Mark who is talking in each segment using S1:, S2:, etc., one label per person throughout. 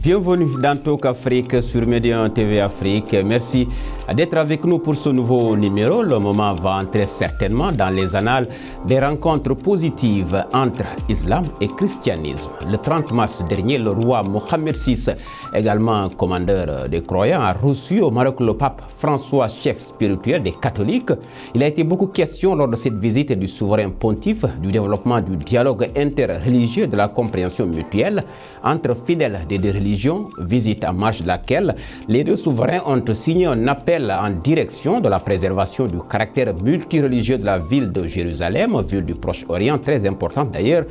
S1: Bienvenue dans Talk Afrique sur Média TV Afrique. Merci d'être avec nous pour ce nouveau numéro. Le moment va entrer certainement dans les annales des rencontres positives entre islam et christianisme. Le 30 mars dernier, le roi Mohammed VI, également commandeur des croyants, a reçu au Maroc le pape François, chef spirituel des catholiques. Il a été beaucoup question lors de cette visite du souverain pontife du développement du dialogue interreligieux, de la compréhension mutuelle entre fidèles des deux religions, visite en marge de laquelle les deux souverains ont signé un appel en direction de la préservation du caractère multireligieux de la ville de Jérusalem, ville du Proche-Orient, très importante d'ailleurs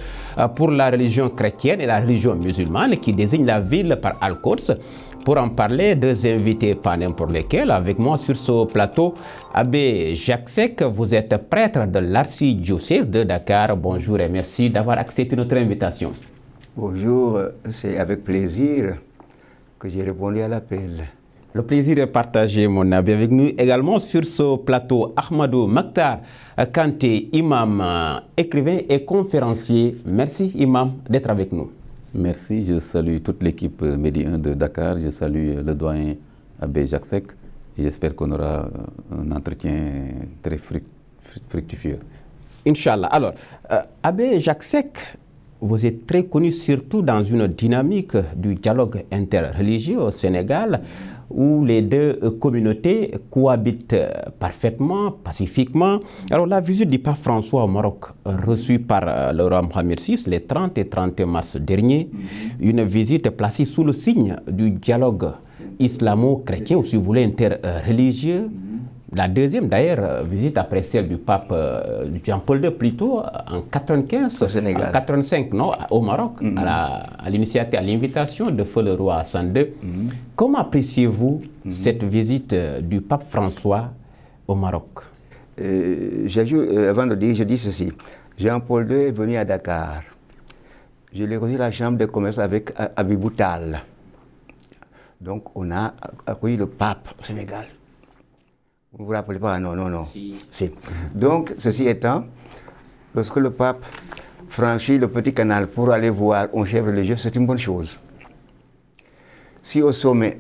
S1: pour la religion chrétienne et la religion musulmane, qui désigne la ville par Al-Quds. Pour en parler, deux invités, pas n'importe lesquels. Avec moi sur ce plateau, Abbé Jacques Seck, vous êtes prêtre de l'archidiocèse de Dakar. Bonjour et merci d'avoir accepté notre invitation.
S2: Bonjour, c'est avec plaisir que j'ai répondu à l'appel.
S1: Le plaisir est partagé, mon abbé. Avec nous également sur ce plateau, Ahmadou Makhtar Kanté, imam, écrivain et conférencier. Merci, imam, d'être avec nous.
S3: Merci, je salue toute l'équipe Média 1 de Dakar, je salue le doyen Abbé Jacques Seck et j'espère qu'on aura un entretien très fructueux.
S1: Inch'Allah. Alors, Abbé Jacques Seck, vous êtes très connu surtout dans une dynamique du dialogue interreligieux au Sénégal, où les deux communautés cohabitent parfaitement, pacifiquement. Alors la visite du pape François au Maroc, reçue par le roi Mohammed VI les 30 et 31 mars dernier, une visite placée sous le signe du dialogue islamo-chrétien, ou si vous voulez interreligieux. La deuxième, d'ailleurs, visite après celle du pape Jean-Paul II, plutôt en 95, en 85, non, au Maroc, à l'initiative, à l'invitation de feu le roi Hassan II. Comment appréciez-vous cette visite du pape François au Maroc?
S2: Avant de dire, je dis ceci. Jean-Paul II est venu à Dakar. Je l'ai reçu à la chambre de commerce avec Abibou Tal. Donc, on a accueilli le pape au Sénégal. Vous ne vous rappelez pas? Non. Si. Donc, ceci étant, lorsque le pape franchit le petit canal pour aller voir un chef religieux, c'est une bonne chose. Si au sommet,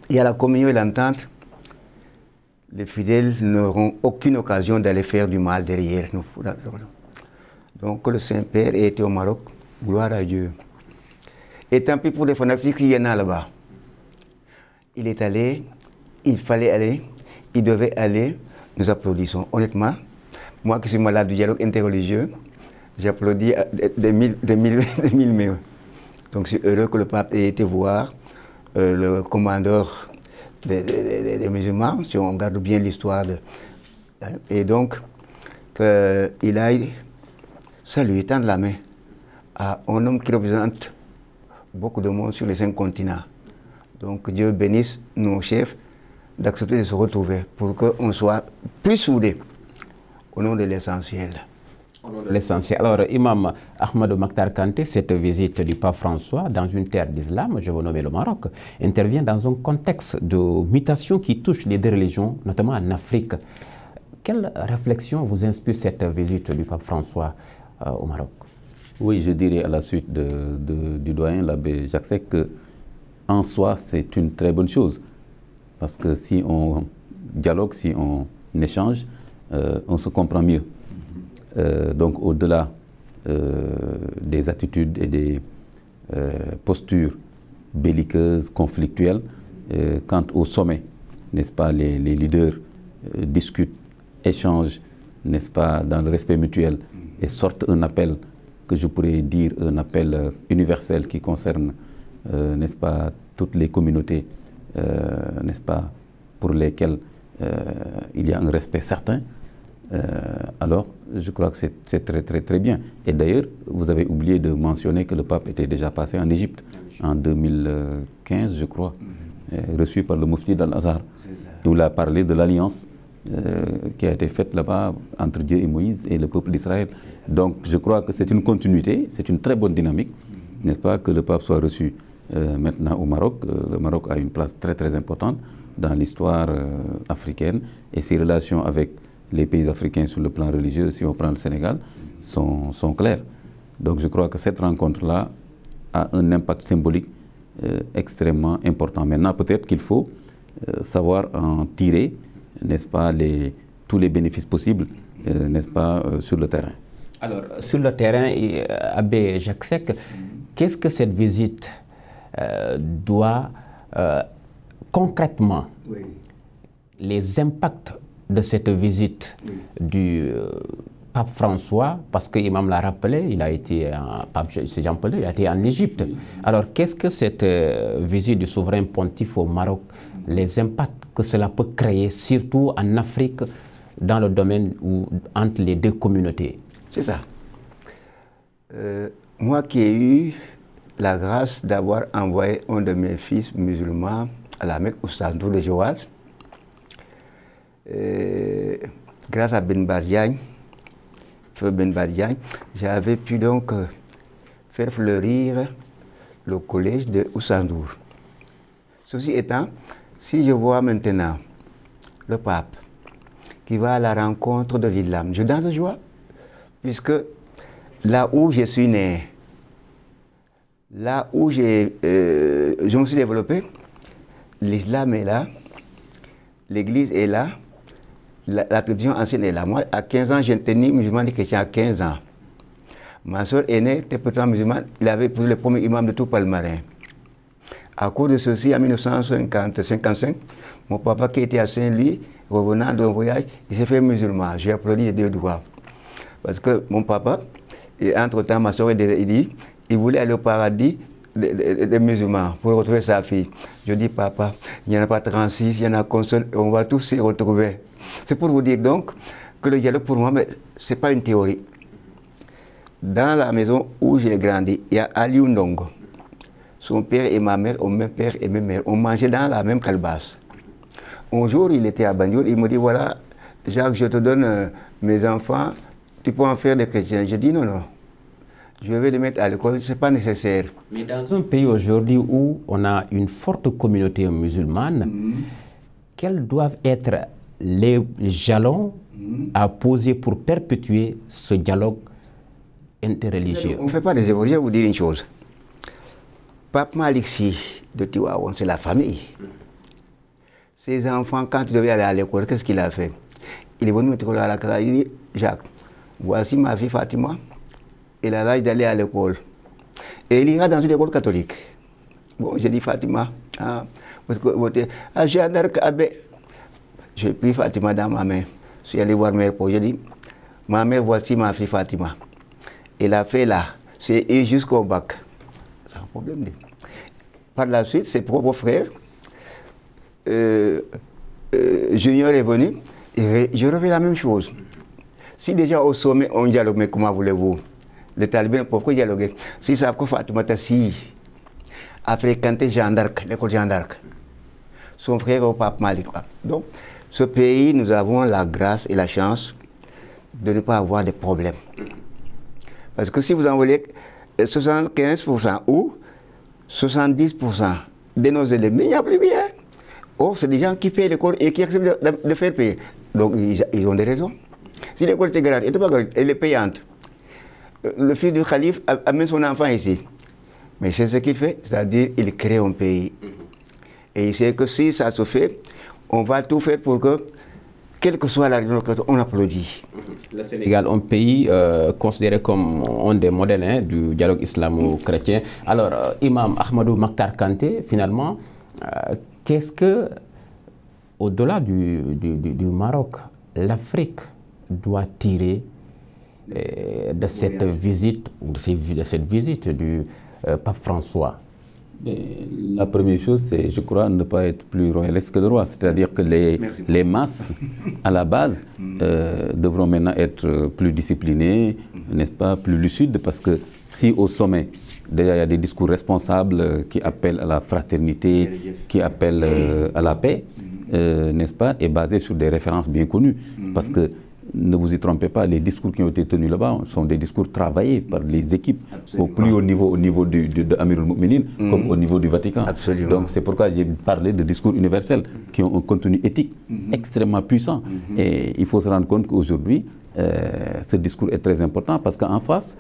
S2: il y a la communion et l'entente, les fidèles n'auront aucune occasion d'aller faire du mal derrière nous. Donc, que le Saint-Père ait été au Maroc, gloire à Dieu. Et tant pis pour les fanatiques qui viennent là-bas. Il est allé, il fallait aller. Il devait aller, nous applaudissons. Honnêtement, moi qui suis malade du dialogue interreligieux, j'applaudis des mille mains. Donc je suis heureux que le pape ait été voir le commandeur des musulmans, si on regarde bien l'histoire. Et donc, qu'il aille saluer, tendre la main à un homme qui représente beaucoup de monde sur les 5 continents. Donc Dieu bénisse nos chefs d'accepter de se retrouver pour qu'on soit plus soudés au nom de l'essentiel.
S1: L'essentiel. Alors, Imam Ahmadou Makhtar Kanté, cette visite du pape François dans une terre d'islam, je vous nomme le Maroc, intervient dans un contexte de mutation qui touche les deux religions, notamment en Afrique. Quelle réflexion vous inspire cette visite du pape François au Maroc?
S3: Oui, je dirais à la suite du doyen, l'abbé Jacques Seck, qu'en soi, c'est une très bonne chose. Parce que si on dialogue, si on échange, on se comprend mieux. Donc au-delà des attitudes et des postures belliqueuses, conflictuelles, quant au sommet, n'est-ce pas, les leaders discutent, échangent, n'est-ce pas, dans le respect mutuel et sortent un appel que je pourrais dire un appel universel qui concerne, n'est-ce pas, toutes les communautés, n'est-ce pas, pour lesquelles il y a un respect certain, alors je crois que c'est très bien. Et d'ailleurs, vous avez oublié de mentionner que le pape était déjà passé en Égypte en 2015, je crois, reçu par le Moufti d'Al-Azhar, où il a parlé de l'alliance qui a été faite là-bas entre Dieu et Moïse et le peuple d'Israël. Donc je crois que c'est une continuité, c'est une très bonne dynamique, n'est-ce pas, que le pape soit reçu maintenant au Maroc. Le Maroc a une place très très importante dans l'histoire africaine et ses relations avec les pays africains sur le plan religieux, si on prend le Sénégal, sont claires. Donc je crois que cette rencontre-là a un impact symbolique extrêmement important. Maintenant, peut-être qu'il faut savoir en tirer, n'est-ce pas, tous les bénéfices possibles, n'est-ce pas, sur le terrain.
S1: Alors, sur le terrain, Abbé Jacques Seck, qu'est-ce que cette visite doit concrètement, les impacts de cette visite du pape François, parce que l'imam l'a rappelé, il a été, pape Jean-Paul II, il a été en Égypte. Alors, qu'est-ce que cette visite du souverain pontife au Maroc, les impacts que cela peut créer, surtout en Afrique, dans le domaine entre les deux communautés?
S2: C'est ça. Moi qui ai eu la grâce d'avoir envoyé un de mes fils musulmans à la Mecque, Oustaz de Joal, grâce à Ben Badiagne, feu Ben Badiagne, j'avais pu donc faire fleurir le collège de Oussandour. Ceci étant, si je vois maintenant le pape qui va à la rencontre de l'islam, je danse de joie, puisque là où je suis né, là où je me suis développé, l'islam est là, l'église est là, la tradition ancienne est là. Moi, à 15 ans, j'étais né musulman et chrétien à 15 ans. Ma soeur aînée était pourtant musulmane, il avait épousé le premier imam de tout Palmarin. À cause de ceci, en 1955, mon papa qui était à Saint-Louis, revenant d'un voyage, il s'est fait musulman. J'ai applaudi les deux doigts. Parce que mon papa, et entre-temps, ma soeur, il dit, il voulait aller au paradis des musulmans pour retrouver sa fille. Je dis, papa, il n'y en a pas 36, il y en a qu'un seul, on va tous s'y retrouver. C'est pour vous dire donc que le dialogue pour moi, ce n'est pas une théorie. Dans la maison où j'ai grandi, il y a Aliou Ndongo. Son père et ma mère ont même père et même mère. On mangeait dans la même calebasse. Un jour, il était à Banjul, il me dit, voilà, Jacques, je te donne mes enfants, tu peux en faire des chrétiens. Je dis, non, non, je vais les mettre à l'école, ce n'est pas nécessaire.
S1: Mais dans un pays aujourd'hui où on a une forte communauté musulmane, quels doivent être les jalons à poser pour perpétuer ce dialogue interreligieux?
S2: On ne fait pas des efforts. Je vais vous dire une chose. Pape Malick Sy de Tivaouane, c'est la famille. Ses enfants, quand ils devaient aller à l'école, qu'est-ce qu'il a fait? Il est venu me trouver à la classe, il dit, Jacques, voici ma fille Fatima, elle a l'âge d'aller à l'école. Et il ira dans une école catholique. Bon, j'ai dit Fatima, parce que Jeanne d'Arc, j'ai pris Fatima dans ma main. Je suis allé voir ma mère pour, j'ai dit, ma mère, voici ma fille Fatima. Elle a fait là, c'est jusqu'au bac. C'est un problème. Par la suite, ses propres frères, Junior est venu, et je refais la même chose. Si déjà au sommet on dialogue, mais comment voulez-vous? Les talibans, pourquoi dialoguer? Si ça a Fatima Tassi a fréquenté Jeanne d'Arc, l'école Jeanne d'Arc, son frère au pape Malick. Donc, ce pays, nous avons la grâce et la chance de ne pas avoir de problèmes. Parce que si vous en voulez 75% ou 70% de nos élèves, il n'y a plus rien. Or, c'est des gens qui payent l'école et qui acceptent de faire payer. Donc, ils ont des raisons. Si l'école était gratuite, elle est payante. Le fils du calife amène son enfant ici. Mais c'est ce qu'il fait, c'est-à-dire qu'il crée un pays. Et il sait que si ça se fait, on va tout faire pour que, quelle que soit la religion, on applaudit.
S1: Le Sénégal, un pays considéré comme un des modèles du dialogue islamo-chrétien. Alors, Imam Ahmadou Makhtar Kanté, finalement, qu'est-ce que, au-delà du Maroc, l'Afrique doit tirer de cette visite, de cette visite du pape François?
S3: La première chose, c'est, je crois, ne pas être plus royaliste que le roi. C'est-à-dire que les masses, à la base, devront maintenant être plus disciplinées, n'est-ce pas, plus lucides, parce que si au sommet, déjà, il y a des discours responsables qui appellent à la fraternité, qui appellent à la paix, n'est-ce pas, et basés sur des références bien connues. Parce que ne vous y trompez pas, les discours qui ont été tenus là-bas sont des discours travaillés par les équipes au plus haut niveau, de Amirul Mu'minin, comme au niveau du Vatican.
S2: Absolument.
S3: Donc c'est pourquoi j'ai parlé de discours universels qui ont un contenu éthique extrêmement puissant. Et il faut se rendre compte qu'aujourd'hui, ce discours est très important parce qu'en face,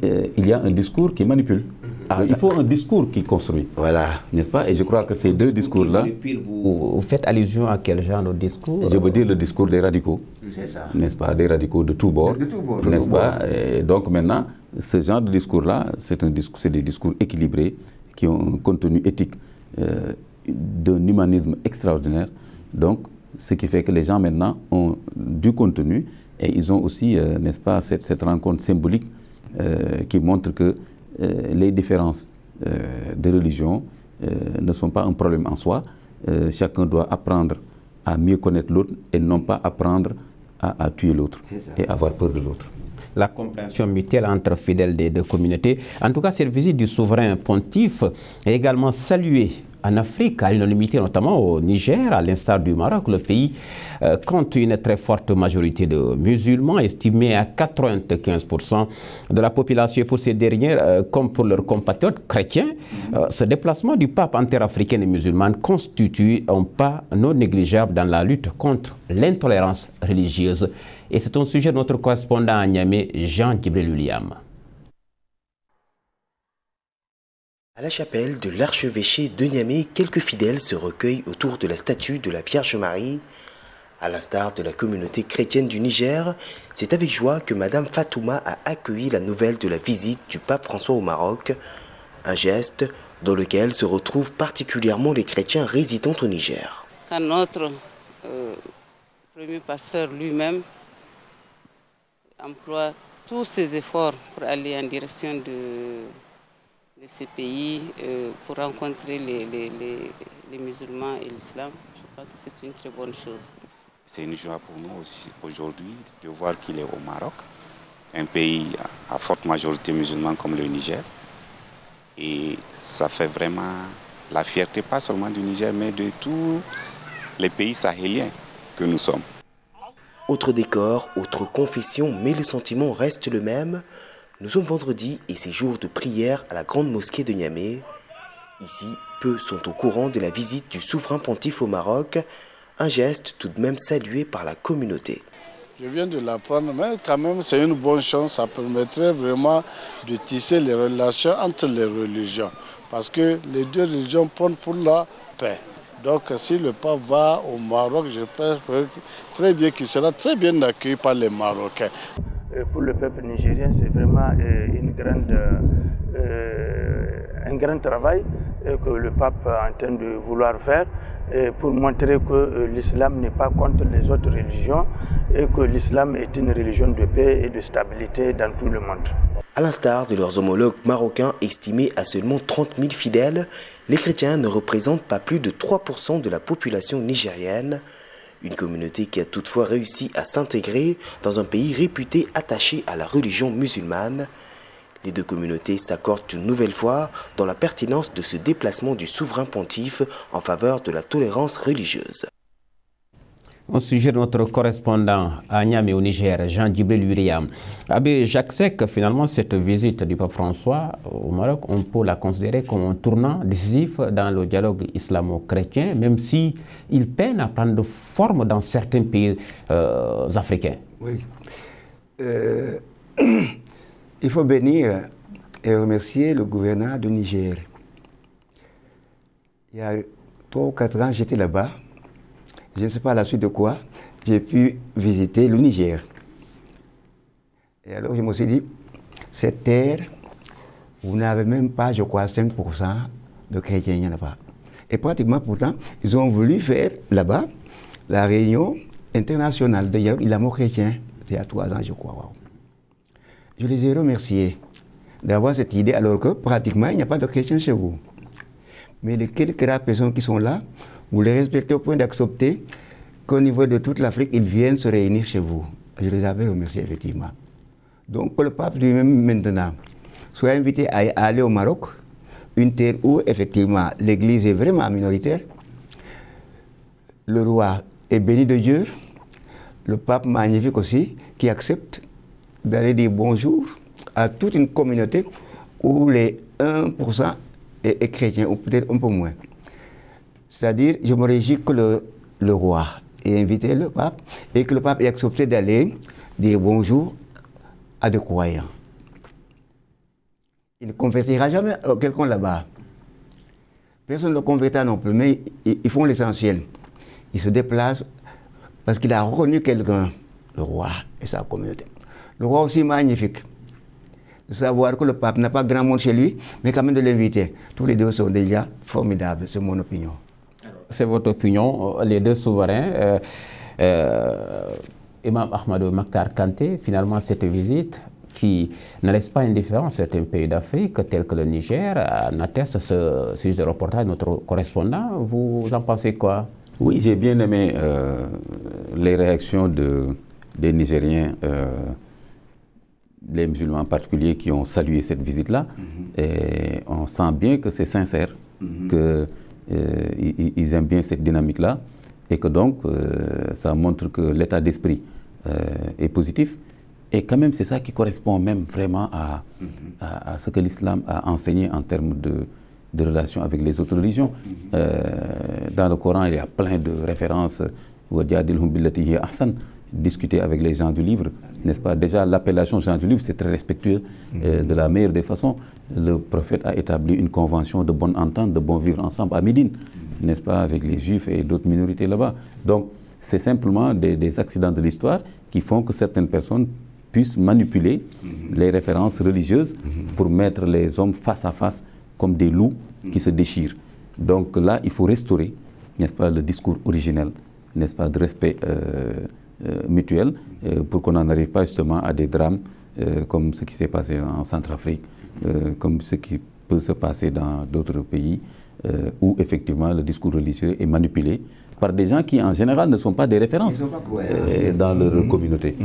S3: il y a un discours qui manipule. Il faut un discours qui construit.
S2: Voilà.
S3: N'est-ce pas? Et je crois que ces deux discours-là...
S1: Vous faites allusion à quel genre de discours?
S3: Je veux dire le discours des radicaux.
S2: C'est ça.
S3: N'est-ce pas? Des radicaux de tous bords.
S2: De tous bords.
S3: N'est-ce pas? Et donc maintenant, ce genre de discours-là, c'est des discours équilibrés qui ont un contenu éthique d'un humanisme extraordinaire. Donc, ce qui fait que les gens maintenant ont du contenu et ils ont aussi, n'est-ce pas, cette rencontre symbolique qui montre que les différences de religion ne sont pas un problème en soi. Chacun doit apprendre à mieux connaître l'autre et non pas apprendre à tuer l'autre et avoir peur de l'autre.
S1: La compréhension mutuelle entre fidèles des deux communautés. En tout cas, cette visite du souverain pontife est également saluée en Afrique, à l'unanimité, notamment au Niger, à l'instar du Maroc. Le pays compte une très forte majorité de musulmans, estimée à 95% de la population. Et pour ces dernières, comme pour leurs compatriotes chrétiens, ce déplacement du pape en terre africaine et musulmane constitue un pas non négligeable dans la lutte contre l'intolérance religieuse. Et c'est un sujet de notre correspondant à Niamey, Jean Djibril William.
S4: À la chapelle de l'archevêché de Niamey, quelques fidèles se recueillent autour de la statue de la Vierge Marie. À l'instar de la communauté chrétienne du Niger, c'est avec joie que Madame Fatouma a accueilli la nouvelle de la visite du pape François au Maroc, un geste dans lequel se retrouvent particulièrement les chrétiens résidant au Niger.
S5: Quand notre premier pasteur lui-même emploie tous ses efforts pour aller en direction de ces pays, pour rencontrer les musulmans et l'islam, je pense que c'est une très bonne chose.
S6: C'est une joie pour nous aussi aujourd'hui de voir qu'il est au Maroc, un pays à forte majorité musulmane comme le Niger. Et ça fait vraiment la fierté, pas seulement du Niger, mais de tous les pays sahéliens que nous sommes.
S4: Autre décor, autre confession, mais le sentiment reste le même. Nous sommes vendredi et c'est jour de prière à la grande mosquée de Niamey. Ici, peu sont au courant de la visite du souverain pontife au Maroc, un geste tout de même salué par la communauté.
S7: Je viens de l'apprendre, mais quand même c'est une bonne chance, ça permettrait vraiment de tisser les relations entre les religions. Parce que les deux religions prennent pour la paix. Donc si le pape va au Maroc, je pense très bien qu'il sera très bien accueilli par les Marocains.
S8: Pour le peuple nigérien, c'est vraiment un grand travail que le pape est en train de vouloir faire pour montrer que l'islam n'est pas contre les autres religions et que l'islam est une religion de paix et de stabilité dans tout le monde.
S4: À l'instar de leurs homologues marocains estimés à seulement 30 000 fidèles, les chrétiens ne représentent pas plus de 3% de la population nigérienne. Une communauté qui a toutefois réussi à s'intégrer dans un pays réputé attaché à la religion musulmane. Les deux communautés s'accordent une nouvelle fois dans la pertinence de ce déplacement du souverain pontife en faveur de la tolérance religieuse.
S1: Au sujet de notre correspondant à Niamey au Niger, Jean Djibril William. Abbé Jacques Seck, finalement, cette visite du pape François au Maroc, on peut la considérer comme un tournant décisif dans le dialogue islamo-chrétien, même si il peine à prendre forme dans certains pays africains.
S2: Oui. Il faut bénir et remercier le gouverneur du Niger. Il y a 3 ou 4 ans, j'étais là-bas. Je ne sais pas à la suite de quoi, j'ai pu visiter le Niger. Et alors je me suis dit, cette terre, vous n'avez même pas, je crois, 5% de chrétiens, il n'y en a pas. Et pratiquement pourtant, ils ont voulu faire là-bas la réunion internationale de dialogue islamo-chrétien. C'était il y a 3 ans, je crois. Wow. Je les ai remerciés d'avoir cette idée alors que pratiquement il n'y a pas de chrétiens chez vous. Mais les quelques rares personnes qui sont là, vous les respectez au point d'accepter qu'au niveau de toute l'Afrique, ils viennent se réunir chez vous. Je les avais remerciés effectivement. Donc que le pape lui-même maintenant soit invité à aller au Maroc, une terre où effectivement l'Église est vraiment minoritaire, le roi est béni de Dieu, le pape magnifique aussi, qui accepte d'aller dire bonjour à toute une communauté où les 1% est chrétien, ou peut-être un peu moins. C'est-à-dire, je me réjouis que le roi ait invité le pape et que le pape ait accepté d'aller dire bonjour à des croyants. Il ne convertira jamais quelqu'un là-bas. Personne ne le convertira non plus, mais ils font l'essentiel. Ils se déplacent parce qu'il a reconnu quelqu'un, le roi et sa communauté. Le roi aussi magnifique. De savoir que le pape n'a pas grand monde chez lui, mais quand même de l'inviter. Tous les deux sont déjà formidables, c'est mon opinion.
S1: C'est votre opinion, les deux souverains. Imam Ahmadou Makhtar Kanté, finalement cette visite qui ne laisse pas indifférent certains pays d'Afrique, tels que le Niger, en atteste ce sujet de reportage, notre correspondant. Vous en pensez quoi?
S3: Oui, j'ai bien aimé les réactions des Nigériens, les musulmans en particulier, qui ont salué cette visite-là. Et on sent bien que c'est sincère, qu'ils aiment bien cette dynamique-là, et que donc ça montre que l'état d'esprit est positif. Et quand même, c'est ça qui correspond même vraiment à ce que l'islam a enseigné en termes de relations avec les autres religions. Dans le Coran, il y a plein de références. Discuter avec les gens du livre, n'est-ce pas? Déjà, l'appellation gens du livre, c'est très respectueux de la meilleure des façons. Le prophète a établi une convention de bonne entente, de bon vivre ensemble à Médine, n'est-ce pas, avec les juifs et d'autres minorités là-bas. Donc, c'est simplement des accidents de l'histoire qui font que certaines personnes puissent manipuler les références religieuses pour mettre les hommes face à face comme des loups qui se déchirent. Donc là, il faut restaurer, n'est-ce pas, le discours originel, n'est-ce pas, de respect mutuel, pour qu'on n'en arrive pas justement à des drames comme ce qui s'est passé en Centrafrique, comme ce qui peut se passer dans d'autres pays, où effectivement le discours religieux est manipulé par des gens qui en général ne sont pas des références dans leur communauté.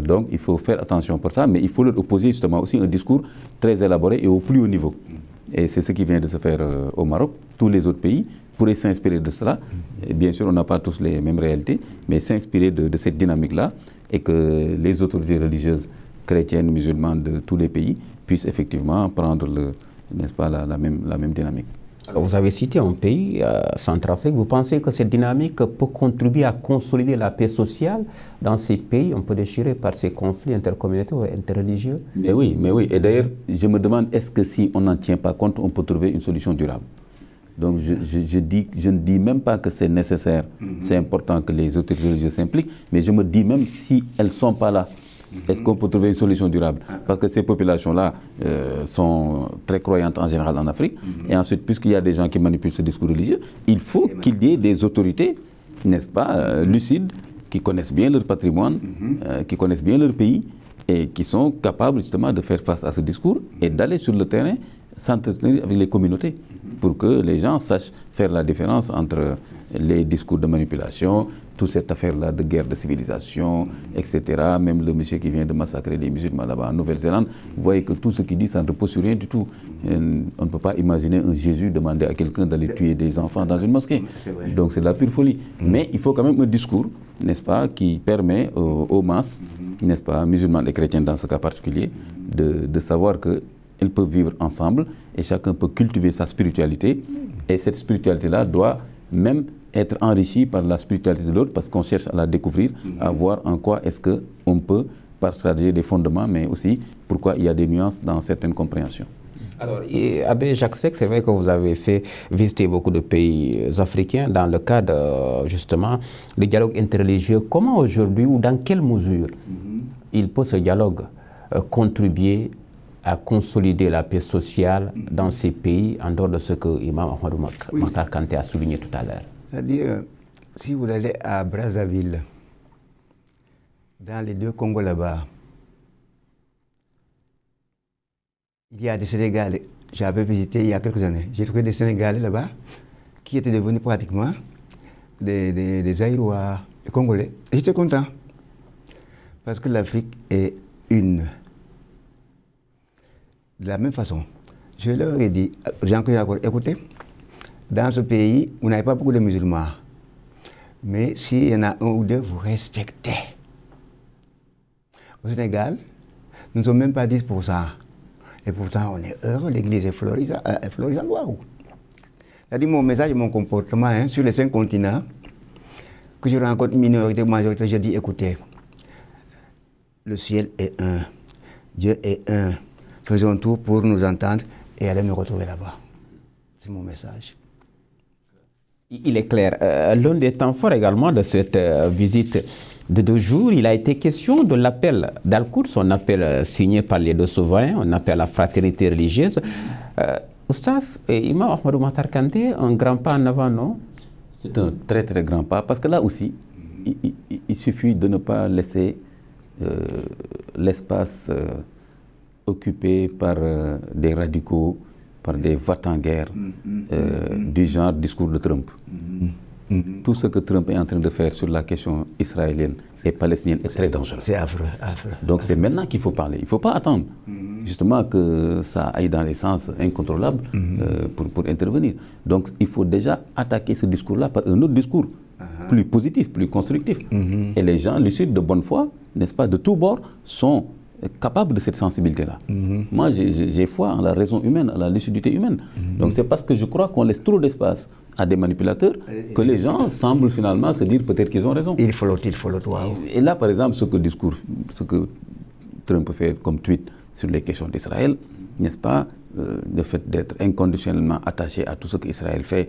S3: Donc il faut faire attention pour ça, mais il faut leur opposer justement aussi un discours très élaboré et au plus haut niveau. Et c'est ce qui vient de se faire au Maroc. Tous les autres pays pourraient s'inspirer de cela. Et bien sûr, on n'a pas tous les mêmes réalités, mais s'inspirer de cette dynamique-là et que les autorités religieuses chrétiennes, musulmanes de tous les pays puissent effectivement prendre n'est-ce pas, la même dynamique.
S1: Alors, vous avez cité un pays, Centrafrique. Vous pensez que cette dynamique peut contribuer à consolider la paix sociale dans ces pays un peu déchirés par ces conflits intercommunautaires ou interreligieux? Mais
S3: oui. Et d'ailleurs, je me demande, est-ce que si on n'en tient pas compte, on peut trouver une solution durable? Donc je ne dis même pas que c'est nécessaire, c'est important que les autorités religieuses s'impliquent, mais je me dis même si elles ne sont pas là, est-ce qu'on peut trouver une solution durable? Parce que ces populations-là sont très croyantes en général en Afrique. Et ensuite, puisqu'il y a des gens qui manipulent ce discours religieux, il faut qu'il y ait des autorités, n'est-ce pas, lucides, qui connaissent bien leur patrimoine, qui connaissent bien leur pays et qui sont capables justement de faire face à ce discours et d'aller sur le terrain s'entretenir avec les communautés pour que les gens sachent faire la différence entre les discours de manipulation, toute cette affaire-là de guerre de civilisation, etc. Même le monsieur qui vient de massacrer les musulmans là-bas en Nouvelle-Zélande, vous voyez que tout ce qu'il dit, ça ne repose sur rien du tout. On ne peut pas imaginer un Jésus demander à quelqu'un d'aller tuer des enfants dans une mosquée. Donc c'est de la pure folie. Mais il faut quand même un discours, n'est-ce pas, qui permet aux masses, n'est-ce pas, musulmans et chrétiens dans ce cas particulier, de savoir qu'elles peuvent vivre ensemble et chacun peut cultiver sa spiritualité. Et cette spiritualité-là doit même être enrichie par la spiritualité de l'autre parce qu'on cherche à la découvrir, à voir en quoi est-ce qu'on peut partager des fondements, mais aussi pourquoi il y a des nuances dans certaines compréhensions.
S1: Alors, Abbé Jacques Seck, c'est vrai que vous avez fait visiter beaucoup de pays africains dans le cadre justement du dialogue interreligieux. Comment aujourd'hui ou dans quelle mesure il peut ce dialogue contribuer à consolider la paix sociale dans ces pays en dehors de ce que Imam Ahmadou Makhtar Kanté a souligné tout à l'heure?
S2: C'est-à-dire, si vous allez à Brazzaville, dans les deux Congos là-bas, il y a des Sénégalais, j'avais visité il y a quelques années, j'ai trouvé des Sénégalais là-bas qui étaient devenus pratiquement des Aïrois, des Congolais. Et j'étais content, parce que l'Afrique est une. De la même façon, je leur ai dit, Jean-Claude, écoutez, dans ce pays, vous n'avez pas beaucoup de musulmans, Mais s'il y en a un ou deux, vous respectez. Au Sénégal, nous ne sommes même pas 10%. Et pourtant, on est heureux, l'église est florissante. Waouh! C'est-à-dire mon message et mon comportement hein, sur les 5 continents, que je rencontre minorité ou majorité, je dis écoutez, le ciel est un, Dieu est un. Faisons tout pour nous entendre et aller nous retrouver là-bas. C'est mon message.
S1: Il est clair. L'un des temps forts également de cette visite de 2 jours, il a été question de l'appel d'Al-Quds, son appel signé par les 2 souverains, on appelle la fraternité religieuse. Oustaz, Imam Ahmadou Matar Kanté, un grand pas en avant, non?
S3: C'est un très très grand pas, parce que là aussi, il suffit de ne pas laisser l'espace occupé par des radicaux, par des va-t-en-guerre du genre discours de Trump. Tout ce que Trump est en train de faire sur la question israélienne et palestinienne est très dangereux.
S2: C'est affreux, affreux.
S3: Donc c'est maintenant qu'il faut parler. Il ne faut pas attendre justement que ça aille dans les sens incontrôlables pour intervenir. Donc il faut déjà attaquer ce discours-là par un autre discours plus positif, plus constructif. Et les gens lucides de bonne foi, n'est-ce pas, de tous bords, sont capables de cette sensibilité-là. Moi, j'ai foi en la raison humaine, en la lucidité humaine. Donc c'est parce que je crois qu'on laisse trop d'espace à des manipulateurs que les gens semblent finalement se dire peut-être qu'ils ont raison.
S2: Il faut l'autre, wow.
S3: Et là, par exemple, ce que Trump fait comme tweet sur les questions d'Israël, n'est-ce pas, le fait d'être inconditionnellement attaché à tout ce qu'Israël fait,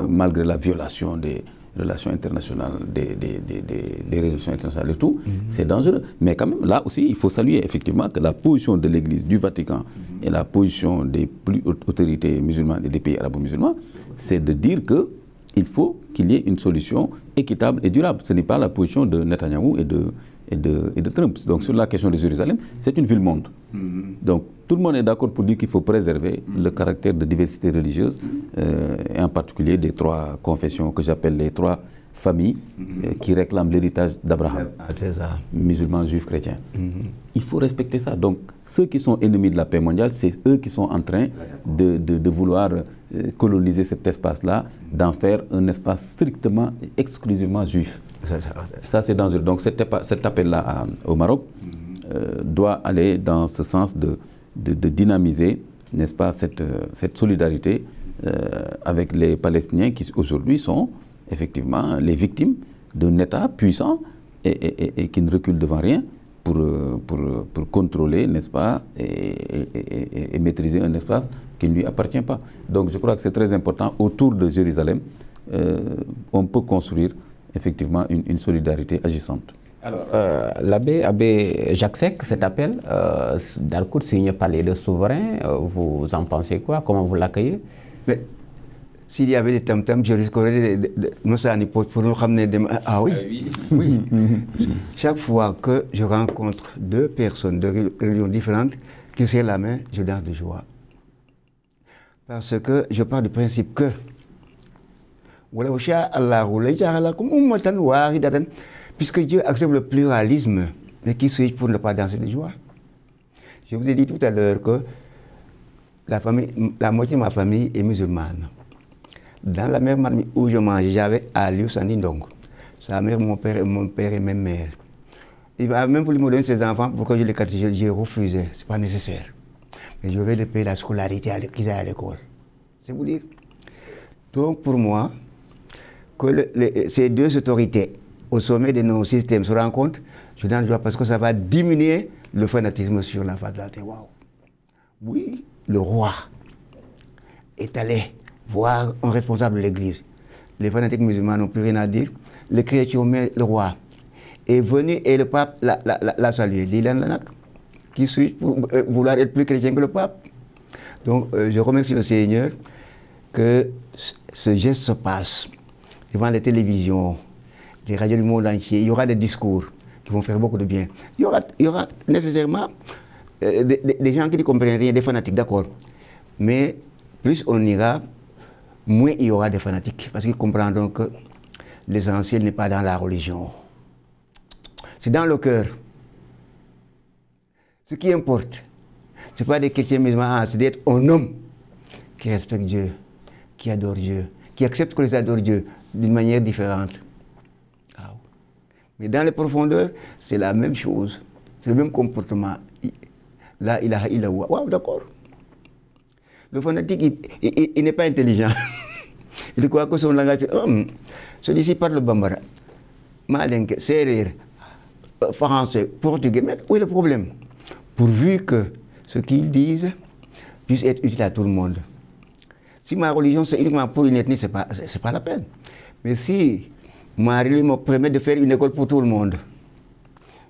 S3: malgré la violation des relations internationales, des résolutions internationales et tout, c'est dangereux. Mais quand même, là aussi, il faut saluer effectivement que la position de l'Église, du Vatican et la position des plus hautes autorités musulmanes et des pays arabo-musulmans, c'est de dire qu'il faut qu'il y ait une solution équitable et durable. Ce n'est pas la position de Netanyahou et de Trump. Donc sur la question de Jérusalem, c'est une ville-monde. Donc tout le monde est d'accord pour dire qu'il faut préserver le caractère de diversité religieuse, et en particulier des 3 confessions que j'appelle les 3 familles qui réclament l'héritage d'Abraham, musulmans, juifs, chrétiens. Il faut respecter ça. Donc ceux qui sont ennemis de la paix mondiale, c'est eux qui sont en train de vouloir coloniser cet espace-là, d'en faire un espace strictement, exclusivement juif. Ça c'est dangereux. Donc cet appel-là au Maroc doit aller dans ce sens de dynamiser, n'est-ce pas, cette solidarité avec les Palestiniens qui aujourd'hui sont effectivement les victimes d'un État puissant et qui ne recule devant rien pour contrôler, n'est-ce pas, et maîtriser un espace qui ne lui appartient pas. Donc je crois que c'est très important. Autour de Jérusalem, on peut construire effectivement une solidarité agissante.
S1: Alors, l'abbé Jacques Seck, cet appel d'Al-Quds signé par les 2 souverains, vous en pensez quoi? Comment vous l'accueillez?
S2: S'il y avait des tam-tams, je risquerais de nous pour nous ramener des... Ah oui, oui. Chaque fois que je rencontre 2 personnes de religions différentes qui serrent la main, je danse de joie. Parce que je pars du principe que puisque Dieu accepte le pluralisme, mais qui suis-je pour ne pas danser de joie? Je vous ai dit tout à l'heure que la moitié de ma famille est musulmane. Dans la même famille où je mangeais, j'avais Aliou Sandindong, sa mère, mon père et ma mère. Il a même voulu me donner ses enfants pour que je les catéchise. J'ai refusé, ce n'est pas nécessaire. Mais je vais les payer la scolarité qu'ils aillent à l'école. C'est vous dire. Donc pour moi, que ces 2 autorités au sommet de nos systèmes se rencontrent, je donne joie parce que ça va diminuer le fanatisme sur la fatalité. Waouh! Oui, le roi est allé voir un responsable de l'Église. Les fanatiques musulmans n'ont plus rien à dire. Les chrétiens, mais le roi est venu et le pape l'a salué. Lilan Lanak, qui suis pour vouloir être plus chrétien que le pape. Donc je remercie le Seigneur que ce geste se passe devant les télévisions, les radios du monde entier. Il y aura des discours qui vont faire beaucoup de bien. Il y aura nécessairement des gens qui ne comprennent rien, des fanatiques, d'accord. Mais plus on ira, moins il y aura des fanatiques, parce qu'ils comprendront que l'essentiel n'est pas dans la religion. C'est dans le cœur. Ce qui importe, ce n'est pas des chrétiens musulmans, c'est d'être un homme qui respecte Dieu, qui adore Dieu, qui accepte que les adore Dieu d'une manière différente. Mais dans les profondeurs, c'est la même chose. C'est le même comportement. La ilaha illallah. Wow, d'accord. Le fanatique, il n'est pas intelligent. Il croit que son langage, celui-ci parle bambara, malingue, serrère, français, portugais. Mais où est le problème? Pourvu que ce qu'ils disent puisse être utile à tout le monde. Si ma religion c'est uniquement pour une ethnie, c'est pas la peine. Mais si ma religion me permet de faire une école pour tout le monde,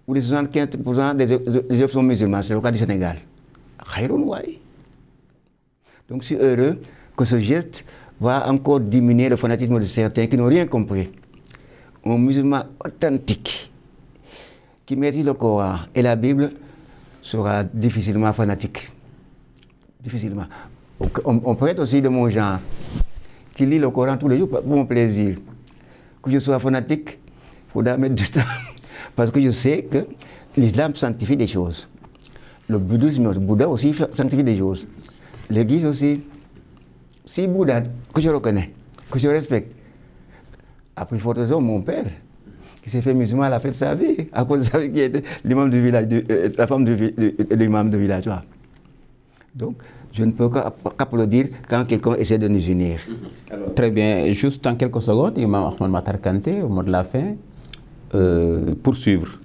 S2: où les 75% des élèves sont musulmans, c'est le cas du Sénégal. Donc je suis heureux que ce geste va encore diminuer le fanatisme de certains qui n'ont rien compris. Un musulman authentique qui maîtrise le Coran et la Bible sera difficilement fanatique. Difficilement. On peut être aussi de mon genre, qui lit le Coran tous les jours pour mon plaisir. Que je sois fanatique, il faudra mettre du temps. Parce que je sais que l'islam sanctifie des choses. Le bouddhisme, le Bouddha aussi sanctifie des choses. L'Église aussi. Si Bouddha, que je reconnais, que je respecte, a pris forte raison, mon père, qui s'est fait musulman à la fin de sa vie, à cause de sa vie qui était l'imam du village, la femme de l'imam du village. Donc, je ne peux qu'applaudir quand quelqu'un essaie de nous unir.
S1: Alors, très bien. Juste en quelques secondes, Imam Ahmed Matar Kanté, au mot de la fin.
S3: Poursuivre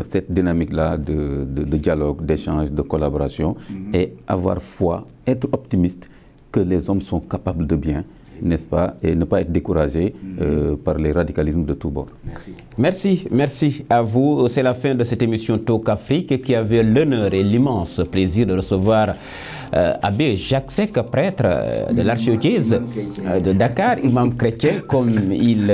S3: cette dynamique-là de dialogue, d'échange, de collaboration et avoir foi, être optimiste que les hommes sont capables de bien, n'est-ce pas, et ne pas être découragés par les radicalismes de tous bords.
S1: Merci. Merci à vous. C'est la fin de cette émission Talk Afrique qui avait l'honneur et l'immense plaisir de recevoir Abbé Jacques Seck, prêtre de l'archidiocèse de Dakar, imam chrétien, comme il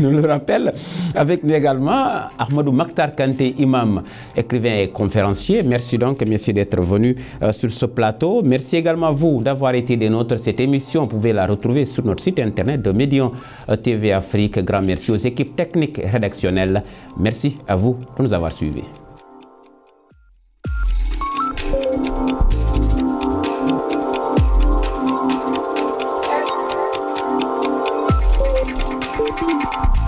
S1: nous le rappelle, avec nous également Ahmadou Makhtar Kanté, imam, écrivain et conférencier. Merci donc, merci d'être venu sur ce plateau. Merci également à vous d'avoir été des nôtres. Cette émission, vous pouvez la retrouver sur notre site internet de Médion TV Afrique. Grand merci aux équipes techniques et rédactionnelles. Merci à vous de nous avoir suivis.
S9: Thank you.